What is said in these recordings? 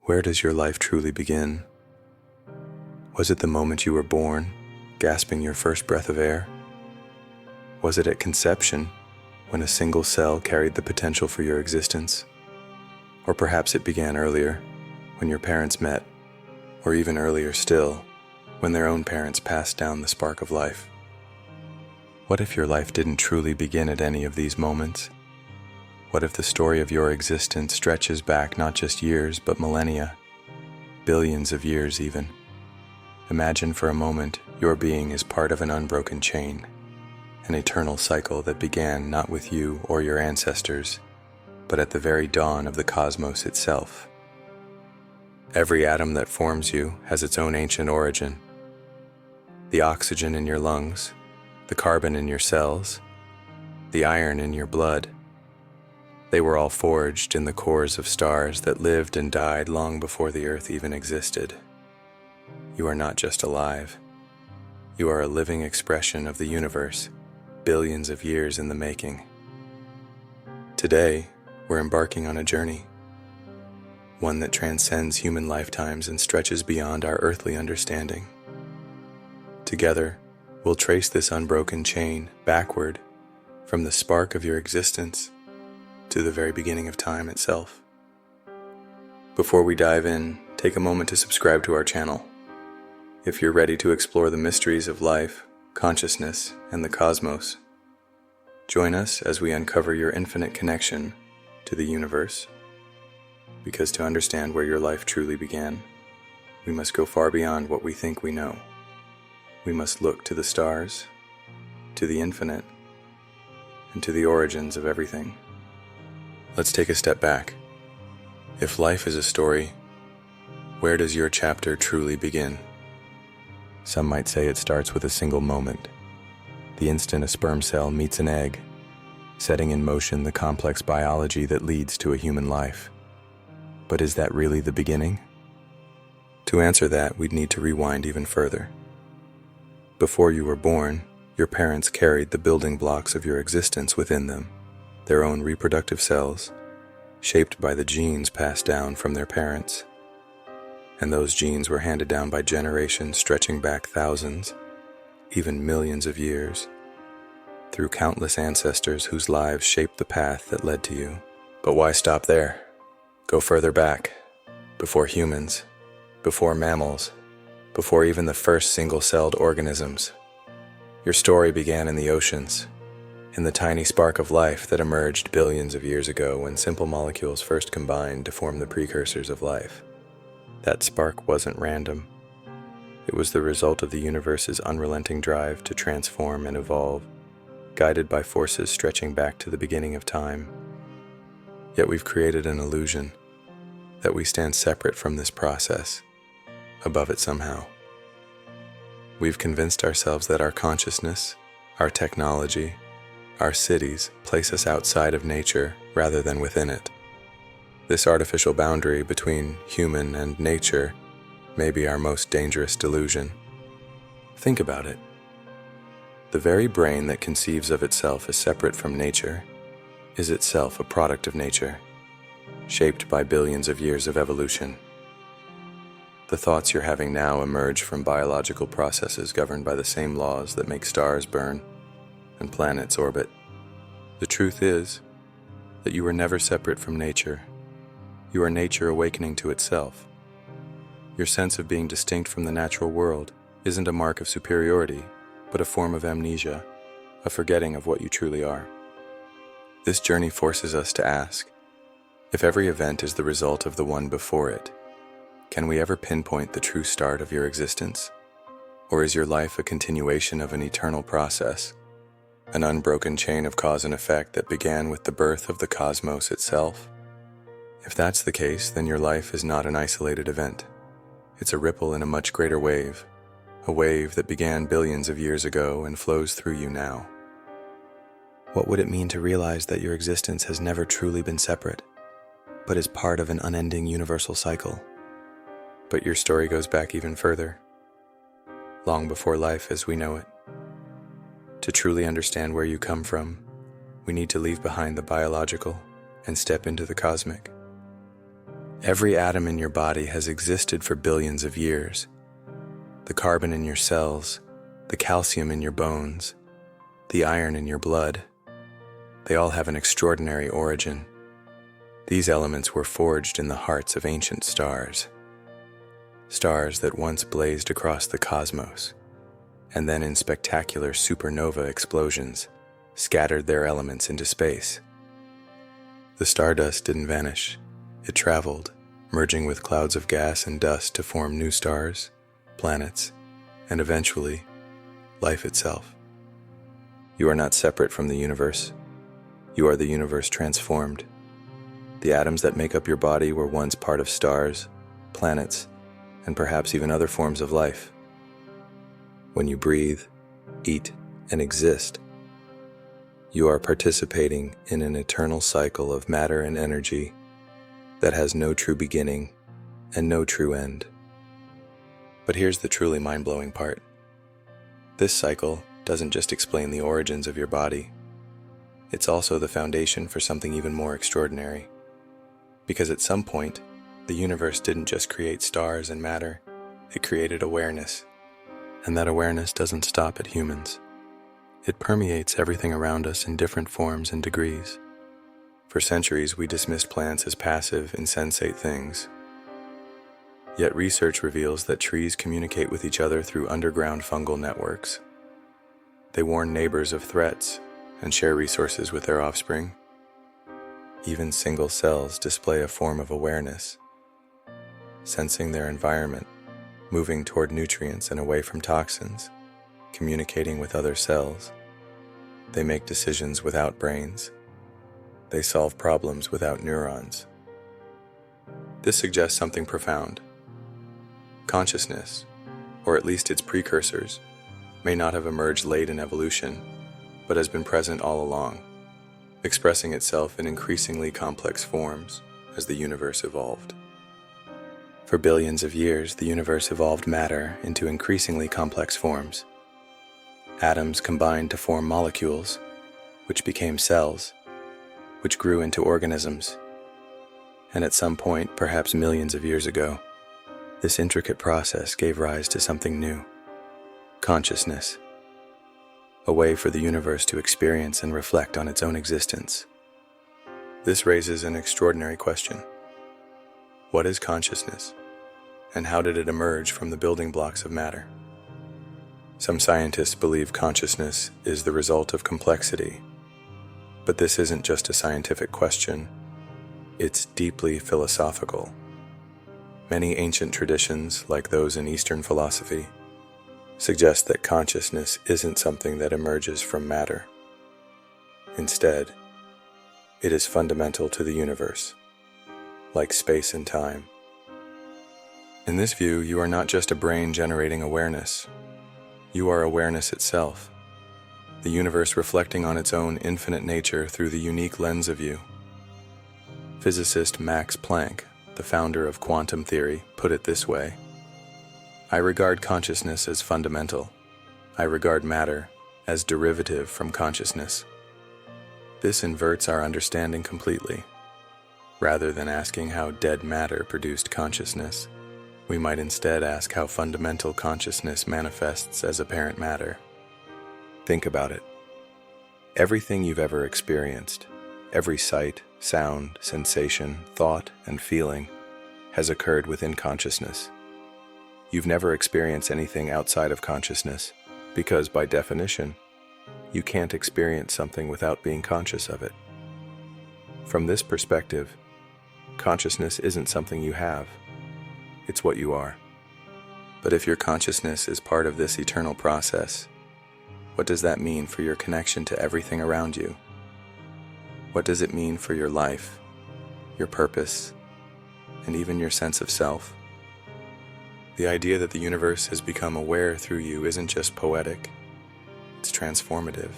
Where does your life truly begin? Was it the moment you were born, gasping your first breath of air? Was it at conception, when a single cell carried the potential for your existence? Or perhaps it began earlier, when your parents met, or even earlier still, when their own parents passed down the spark of life. What if your life didn't truly begin at any of these moments? What if the story of your existence stretches back not just years, but millennia, billions of years even? Imagine for a moment your being is part of an unbroken chain, an eternal cycle that began not with you or your ancestors, but at the very dawn of the cosmos itself. Every atom that forms you has its own ancient origin. The oxygen in your lungs, the carbon in your cells, the iron in your blood, they were all forged in the cores of stars that lived and died long before the earth even existed. You are not just alive. You are a living expression of the universe, billions of years in the making. Today, we're embarking on a journey, one that transcends human lifetimes and stretches beyond our earthly understanding. Together, we'll trace this unbroken chain backward from the spark of your existence to the very beginning of time itself. Before we dive in, take a moment to subscribe to our channel. If you're ready to explore the mysteries of life, consciousness, and the cosmos, join us as we uncover your infinite connection to the universe. Because to understand where your life truly began, we must go far beyond what we think we know. We must look to the stars, to the infinite, and to the origins of everything. Let's take a step back. If life is a story, where does your chapter truly begin? Some might say it starts with a single moment, the instant a sperm cell meets an egg, setting in motion the complex biology that leads to a human life. But is that really the beginning? To answer that, we'd need to rewind even further. Before you were born, your parents carried the building blocks of your existence within them, their own reproductive cells, shaped by the genes passed down from their parents. And those genes were handed down by generations stretching back thousands, even millions of years, through countless ancestors whose lives shaped the path that led to you. But why stop there? Go further back, before humans, before mammals, before even the first single-celled organisms. Your story began in the oceans, in the tiny spark of life that emerged billions of years ago when simple molecules first combined to form the precursors of life. That spark wasn't random. It was the result of the universe's unrelenting drive to transform and evolve, guided by forces stretching back to the beginning of time. Yet we've created an illusion that we stand separate from this process, above it somehow. We've convinced ourselves that our consciousness, our technology, our cities place us outside of nature rather than within it. This artificial boundary between human and nature may be our most dangerous delusion. Think about it. The very brain that conceives of itself as separate from nature is itself a product of nature, shaped by billions of years of evolution. The thoughts you're having now emerge from biological processes governed by the same laws that make stars burn and planets orbit. The truth is that you were never separate from nature. You are nature awakening to itself. Your sense of being distinct from the natural world isn't a mark of superiority, but a form of amnesia, a forgetting of what you truly are. This journey forces us to ask, if every event is the result of the one before it, can we ever pinpoint the true start of your existence? Or is your life a continuation of an eternal process, an unbroken chain of cause and effect that began with the birth of the cosmos itself? If that's the case, then your life is not an isolated event. It's a ripple in a much greater wave, a wave that began billions of years ago and flows through you now. What would it mean to realize that your existence has never truly been separate, but is part of an unending universal cycle? But your story goes back even further, long before life as we know it. To truly understand where you come from, we need to leave behind the biological and step into the cosmic. Every atom in your body has existed for billions of years. The carbon in your cells, the calcium in your bones, the iron in your blood, they all have an extraordinary origin. These elements were forged in the hearts of ancient stars. Stars that once blazed across the cosmos, and then in spectacular supernova explosions, scattered their elements into space. The stardust didn't vanish. It traveled, merging with clouds of gas and dust to form new stars, planets, and eventually, life itself. You are not separate from the universe. You are the universe transformed. The atoms that make up your body were once part of stars, planets, and perhaps even other forms of life. When you breathe, eat, and exist, you are participating in an eternal cycle of matter and energy that has no true beginning and no true end. But here's the truly mind-blowing part. This cycle doesn't just explain the origins of your body. It's also the foundation for something even more extraordinary. Because at some point, the universe didn't just create stars and matter, it created awareness. And that awareness doesn't stop at humans. It permeates everything around us in different forms and degrees. For centuries, we dismissed plants as passive, insensate things. Yet research reveals that trees communicate with each other through underground fungal networks. They warn neighbors of threats and share resources with their offspring. Even single cells display a form of awareness, sensing their environment, moving toward nutrients and away from toxins, communicating with other cells. They make decisions without brains. They solve problems without neurons. This suggests something profound. Consciousness, or at least its precursors, may not have emerged late in evolution, but has been present all along, expressing itself in increasingly complex forms as the universe evolved. For billions of years, the universe evolved matter into increasingly complex forms. Atoms combined to form molecules, which became cells, which grew into organisms. And at some point, perhaps millions of years ago, this intricate process gave rise to something new: consciousness, a way for the universe to experience and reflect on its own existence. This raises an extraordinary question. What is consciousness, and how did it emerge from the building blocks of matter? Some scientists believe consciousness is the result of complexity, but this isn't just a scientific question, it's deeply philosophical. Many ancient traditions, like those in Eastern philosophy, suggest that consciousness isn't something that emerges from matter. Instead, it is fundamental to the universe, like space and time. In this view, you are not just a brain generating awareness. You are awareness itself, the universe reflecting on its own infinite nature through the unique lens of you. Physicist Max Planck, the founder of quantum theory, put it this way: I regard consciousness as fundamental. I regard matter as derivative from consciousness. This inverts our understanding completely. Rather than asking how dead matter produced consciousness, we might instead ask how fundamental consciousness manifests as apparent matter. Think about it. Everything you've ever experienced, every sight, sound, sensation, thought, and feeling has occurred within consciousness. You've never experienced anything outside of consciousness because, by definition, you can't experience something without being conscious of it. From this perspective, consciousness isn't something you have. It's what you are. But if your consciousness is part of this eternal process, what does that mean for your connection to everything around you? What does it mean for your life, your purpose, and even your sense of self? The idea that the universe has become aware through you isn't just poetic, it's transformative.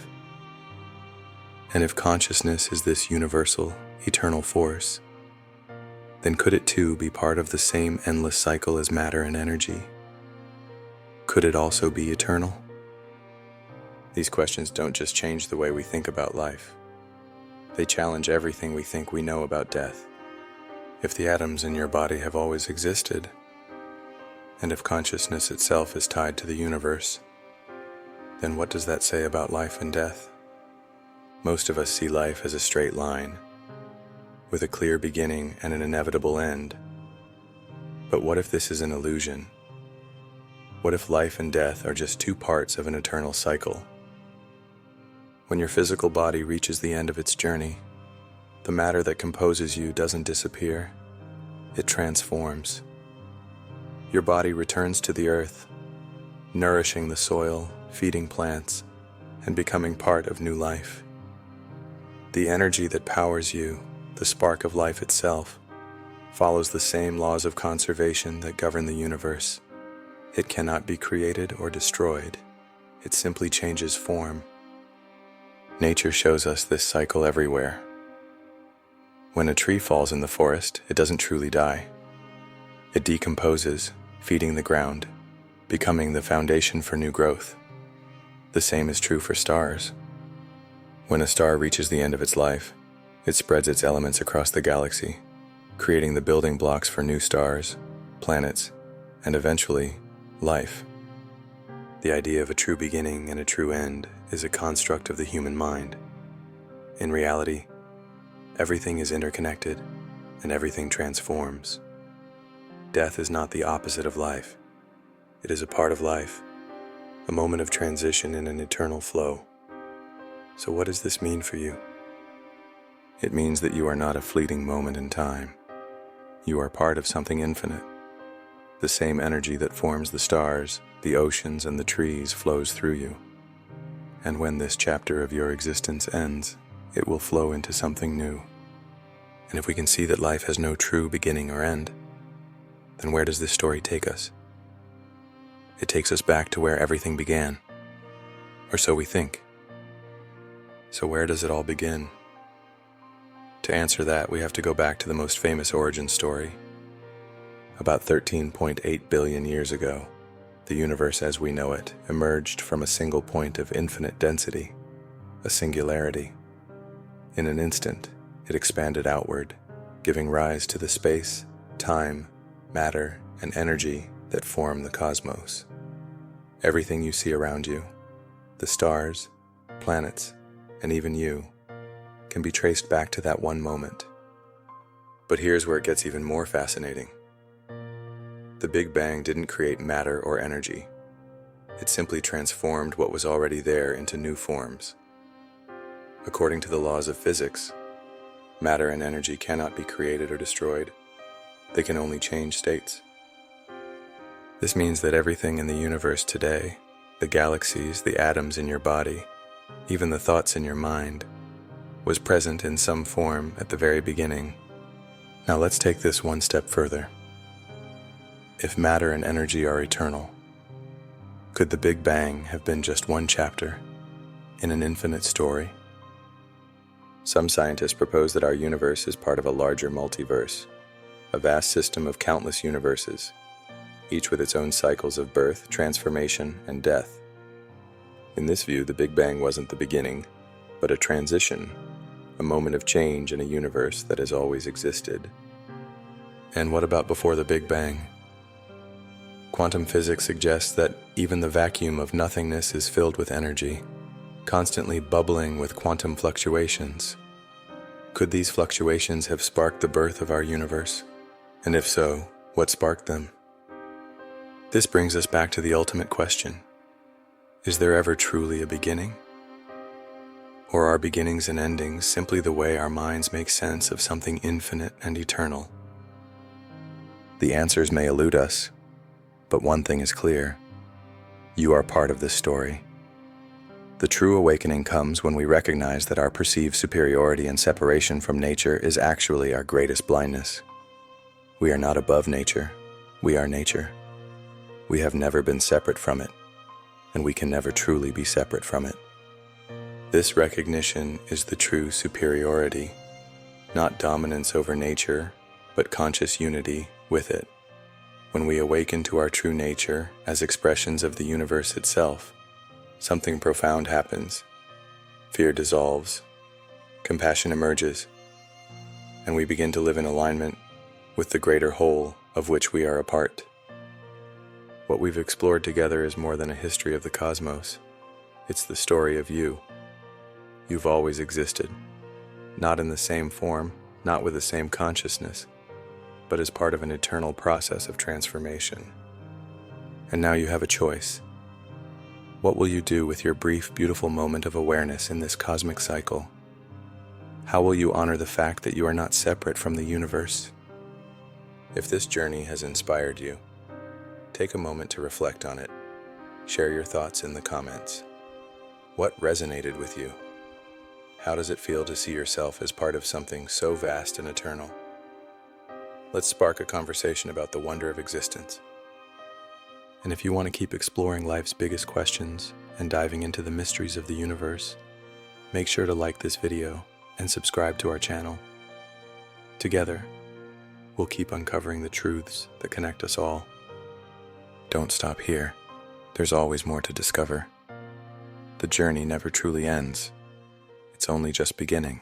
And if consciousness is this universal, eternal force, then could it too be part of the same endless cycle as matter and energy? Could it also be eternal? These questions don't just change the way we think about life. They challenge everything we think we know about death. If the atoms in your body have always existed, and if consciousness itself is tied to the universe, then what does that say about life and death? Most of us see life as a straight line, with a clear beginning and an inevitable end. But what if this is an illusion? What if life and death are just two parts of an eternal cycle? When your physical body reaches the end of its journey, the matter that composes you doesn't disappear, it transforms. Your body returns to the earth, nourishing the soil, feeding plants, and becoming part of new life. The energy that powers you, the spark of life itself, follows the same laws of conservation that govern the universe. It cannot be created or destroyed. It simply changes form. Nature shows us this cycle everywhere. When a tree falls in the forest, it doesn't truly die. It decomposes, feeding the ground, becoming the foundation for new growth. The same is true for stars. When a star reaches the end of its life, it spreads its elements across the galaxy, creating the building blocks for new stars, planets, and eventually, life. The idea of a true beginning and a true end is a construct of the human mind. In reality, everything is interconnected and everything transforms. Death is not the opposite of life. It is a part of life, a moment of transition in an eternal flow. So what does this mean for you? It means that you are not a fleeting moment in time. You are part of something infinite. The same energy that forms the stars, the oceans, and the trees flows through you. And when this chapter of your existence ends, it will flow into something new. And if we can see that life has no true beginning or end, then where does this story take us? It takes us back to where everything began. Or so we think. So where does it all begin? To answer that, we have to go back to the most famous origin story. About 13.8 billion years ago, the universe as we know it emerged from a single point of infinite density, a singularity. In an instant, it expanded outward, giving rise to the space, time, matter, and energy that form the cosmos. Everything you see around you, the stars, planets, and even you, can be traced back to that one moment. But here's where it gets even more fascinating. The Big Bang didn't create matter or energy. It simply transformed what was already there into new forms. According to the laws of physics, matter and energy cannot be created or destroyed. They can only change states. This means that everything in the universe today, the galaxies, the atoms in your body, even the thoughts in your mind, was present in some form at the very beginning. Now let's take this one step further. If matter and energy are eternal, could the Big Bang have been just one chapter in an infinite story? Some scientists propose that our universe is part of a larger multiverse, a vast system of countless universes, each with its own cycles of birth, transformation, and death. In this view, the Big Bang wasn't the beginning, but a transition, a moment of change in a universe that has always existed. And what about before the Big Bang? Quantum physics suggests that even the vacuum of nothingness is filled with energy, constantly bubbling with quantum fluctuations. Could these fluctuations have sparked the birth of our universe? And if so, what sparked them? This brings us back to the ultimate question. Is there ever truly a beginning? Or are beginnings and endings simply the way our minds make sense of something infinite and eternal? The answers may elude us, but one thing is clear. You are part of this story. The true awakening comes when we recognize that our perceived superiority and separation from nature is actually our greatest blindness. We are not above nature. We are nature. We have never been separate from it, and we can never truly be separate from it. This recognition is the true superiority, not dominance over nature, but conscious unity with it. When we awaken to our true nature as expressions of the universe itself, something profound happens. Fear dissolves, compassion emerges, and we begin to live in alignment with the greater whole of which we are a part. What we've explored together is more than a history of the cosmos. It's the story of you. You've always existed, not in the same form, not with the same consciousness, but as part of an eternal process of transformation. And now you have a choice. What will you do with your brief, beautiful moment of awareness in this cosmic cycle? How will you honor the fact that you are not separate from the universe? If this journey has inspired you, take a moment to reflect on it. Share your thoughts in the comments. What resonated with you? How does it feel to see yourself as part of something so vast and eternal? Let's spark a conversation about the wonder of existence. And if you want to keep exploring life's biggest questions and diving into the mysteries of the universe, make sure to like this video and subscribe to our channel. Together, we'll keep uncovering the truths that connect us all. Don't stop here. There's always more to discover. The journey never truly ends. It's only just beginning.